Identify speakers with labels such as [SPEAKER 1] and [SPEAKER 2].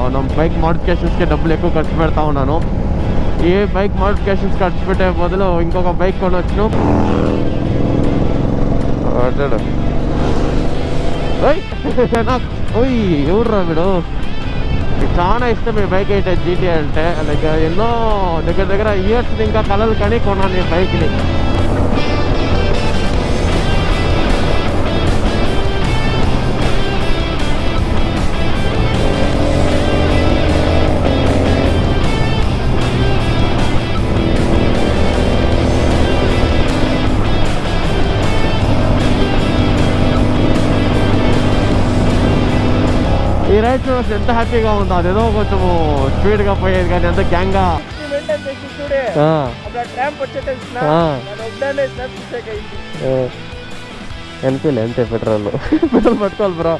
[SPEAKER 1] మనం బైక్ మోడిఫికేషన్స్కి డబ్బులు ఎక్కువ ఖర్చు పెడతా ఉన్నాను. ఏ బైక్ మోడిఫికేషన్స్ ఖర్చు పెట్టే బదులు ఇంకొక బైక్ కొనొచ్చును. ఎవడురా వీడు? చాలా ఇష్టం ఈ బైక్ అయితే జీటీ అంటే. లైక్ ఎన్నో దగ్గర ఇయర్స్ ఇంకా కలలు కానీ కొన్నాను ఈ బైక్ని. ఈ రైడ్ చూసి ఎంత హ్యాపీగా ఉందో. అదేదో కొంచెం స్పీడ్గా పోయేది కానీ ఎంత గ్యాంగ్గా. ఎన్పిలే అంతే పెట్రోల్ పట్టుకోవాలి బ్రో.